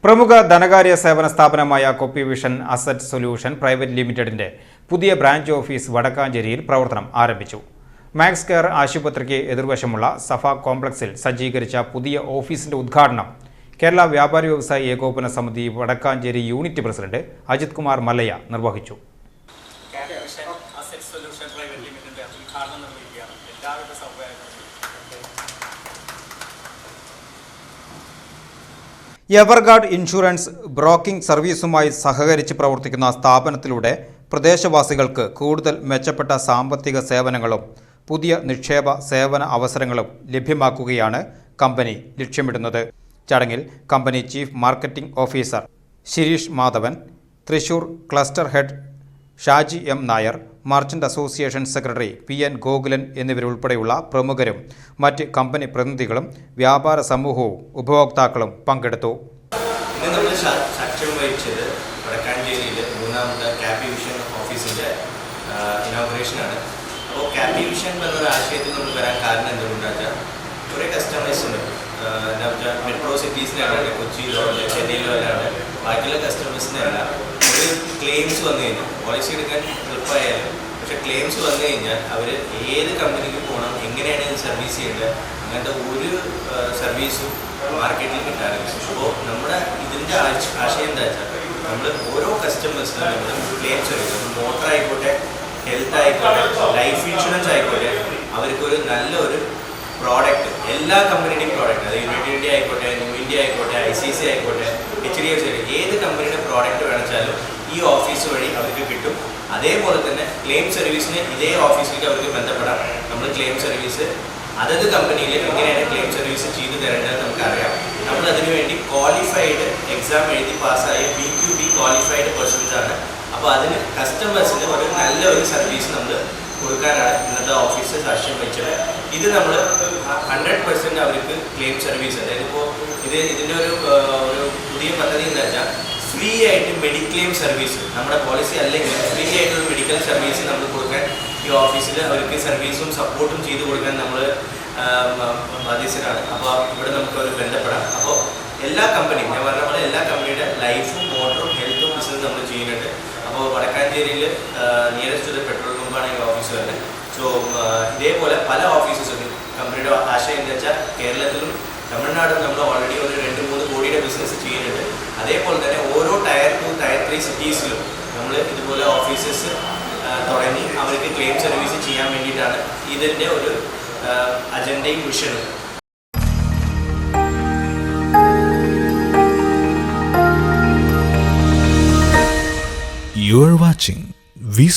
പ്രമുഖ ധനകാര്യ സേവന സ്ഥാപനമായ കൊപ്പി വിഷൻ അസറ്റ് സൊല്യൂഷൻ പ്രൈവറ്റ് ലിമിറ്റഡിന്റെ പുതിയ ബ്രാഞ്ച് ഓഫീസ് വടക്കാഞ്ചേരിയിൽ പ്രവർത്തനം ആരംഭിച്ചു. മാക്സ് കെയർ ആശുപത്രിക്ക് എതിർവശമുള്ള സഫ കോംപ്ലക്സിൽ സജ്ജീകരിച്ച പുതിയ ഓഫീസിന്റെ ഉദ്ഘാടനം കേരള വ്യാപാരി വ്യവസായി ഏകോപന സമിതി വടക്കാഞ്ചേരി യൂണിറ്റ് പ്രസിഡന്റ് അജിത് കുമാർ മല്ലയ്യ നിർവഹിച്ചു. എവർഗാർഡ് ഇൻഷുറൻസ് ബ്രോക്കിംഗ് സർവീസുമായി സഹകരിച്ച് പ്രവർത്തിക്കുന്ന സ്ഥാപനത്തിലൂടെ പ്രദേശവാസികൾക്ക് കൂടുതൽ മെച്ചപ്പെട്ട സാമ്പത്തിക സേവനങ്ങളും പുതിയ നിക്ഷേപ സേവന അവസരങ്ങളും ലഭ്യമാക്കുകയാണ് കമ്പനി ലക്ഷ്യമിടുന്നത്. ചടങ്ങിൽ company chief marketing officer Shirish Madhavan, Thrissur cluster head Shaji M Nair, merchant association secretary PN Gokulan എന്നിവരുൾപ്പെടെയുള്ള പ്രമുഖരും മറ്റ് കമ്പനി പ്രതിനിധികളും വ്യാപാര സമൂഹവും ഉപഭോക്താക്കളും പങ്കെടുത്തു. ഇന്ന് നമ്മൾ സാക്ഷ്യം വഹിച്ചത് വടക്കാഞ്ചേരിയിലെ മൂന്നാമത്തെ കാപ്പി വിഷൻ ഓഫീസിൻ്റെ ഇനോഗ്രേഷനാണ്. അപ്പോൾ കാപ്പി വിഷൻ എന്നൊരു ആശയത്തിൽ നമ്മൾ വരാൻ കാരണം എന്തുകൊണ്ടാണെന്ന് വെച്ചാൽ കുറേ കസ്റ്റമേഴ്സ് ഉണ്ട്. എന്താ വെച്ചാൽ മെട്രോ സിറ്റീസിലാണ്, കൊച്ചിയിലോ അല്ലെങ്കിൽ ചെന്നൈയിലോ അല്ലാണ്ട് ബാക്കിയുള്ള കസ്റ്റമേഴ്സിനെല്ലാം ഒരു ക്ലെയിംസ് വന്നു കഴിഞ്ഞാൽ പോളിസി എടുക്കാൻ എളുപ്പമായാലും പക്ഷേ ക്ലെയിംസ് വന്നു കഴിഞ്ഞാൽ അവർ ഏത് കമ്പനിക്ക് പോകണം, എങ്ങനെയാണ് ഇത് സർവീസ് ചെയ്യേണ്ടത്, അങ്ങനത്തെ ഒരു സർവീസും മാർക്കറ്റിൽ കിട്ടാറില്ല. അപ്പോൾ നമ്മുടെ ഇതിൻ്റെ ആശയം എന്താ വെച്ചാൽ നമ്മൾ ഓരോ കസ്റ്റമേഴ്സിനും നമ്മൾ ക്ലെയിംസ് എടുക്കും. മോട്ടർ ആയിക്കോട്ടെ, ഹെൽത്ത് ആയിക്കോട്ടെ, ലൈഫ് ഇൻഷുറൻസ് ആയിക്കോട്ടെ, അവർക്കൊരു നല്ലൊരു പ്രോഡക്റ്റ്, എല്ലാ കമ്പനിയുടെയും പ്രോഡക്റ്റ്, അത് യുണൈറ്റഡ് ഇന്ത്യ ആയിക്കോട്ടെ, ന്യൂ ഇന്ത്യ ആയിക്കോട്ടെ, ICICI ആയിക്കോട്ടെ, HDFC ഏത് കമ്പനിയുടെ പ്രോഡക്റ്റ് വേണമെച്ചാലും ഈ ഓഫീസ് വഴി അവർക്ക് കിട്ടും. അതേപോലെ തന്നെ ക്ലെയിം സർവീസിന് ഇതേ ഓഫീസിലേക്ക് അവർക്ക് ബന്ധപ്പെടാം. നമ്മൾ ക്ലെയിം സർവീസ് അതത് കമ്പനിയിൽ എങ്ങനെയാണ് ക്ലെയിം സർവീസ് ചെയ്തു തരേണ്ടതെന്ന് നമുക്കറിയാം. നമ്മൾ അതിനുവേണ്ടി ക്വാളിഫൈഡ് എക്സാം എഴുതി പാസ്സായ PQB ക്വാളിഫൈഡ് പേഴ്സൺസ് ആണ്. അപ്പോൾ അതിന് കസ്റ്റമേഴ്സിന് ഒരു നല്ലൊരു സർവീസ് നമ്മൾ കൊടുക്കാനാണ് ഇന്നത്തെ ഓഫീസ് സാക്ഷ്യം വഹിച്ചത്. ഇത് നമ്മൾ 100% അവർക്ക് ക്ലെയിം സർവീസ്, അതായത് ഇപ്പോൾ ഇതിൻ്റെ ഒരു പുതിയ പദ്ധതി എന്താ വെച്ചാൽ ഫ്രീ ആയിട്ട് മെഡിക്ലെയിം സർവീസ്, നമ്മുടെ പോളിസി അല്ലെങ്കിൽ ഫ്രീ ആയിട്ടൊരു മെഡിക്കൽ സർവീസ് നമ്മൾ കൊടുക്കാൻ ഈ ഓഫീസിൽ അവർക്ക് സർവീസും സപ്പോർട്ടും ചെയ്ത് കൊടുക്കാൻ നമ്മൾ ബാധ്യസ്ഥരാണ്. അപ്പോൾ ഇവിടെ നമുക്കവർ ബന്ധപ്പെടാം. അപ്പോൾ എല്ലാ കമ്പനിയും, ഞാൻ പറഞ്ഞ പോലെ എല്ലാ കമ്പനിയുടെ ലൈഫും മോട്ടറും ഹെൽത്തും ബിസിനസ് നമ്മൾ ചെയ്യുന്നുണ്ട്. അപ്പോൾ വടക്കാഞ്ചേരിയിൽ നിയറസ്റ്റ് ഒരു പെട്രോൾ പമ്പാണ് ഈ ഓഫീസ് വരുന്നത്. സോ ഇതേപോലെ പല ഓഫീസസ് ഉണ്ട്. കമ്പനിയുടെ ആശയം എന്താ വെച്ചാൽ കേരളത്തിലും തമിഴ്നാടും നമ്മൾ ഓൾറെഡി ഒരു 2-3 കോടിയുടെ ബിസിനസ് ചെയ്യുന്നുണ്ട്. അതേപോലെ തന്നെ ഓരോ ടയർ 2, ടയർ 3 സിറ്റീസിലും നമ്മൾ ഇതുപോലെ ഓഫീസസ് തുടങ്ങി അവർക്ക് ക്ലെയിം സർവീസ് ചെയ്യാൻ വേണ്ടിയിട്ടാണ് ഇതിൻ്റെ ഒരു അജണ്ടയും മിഷനും. You are watching V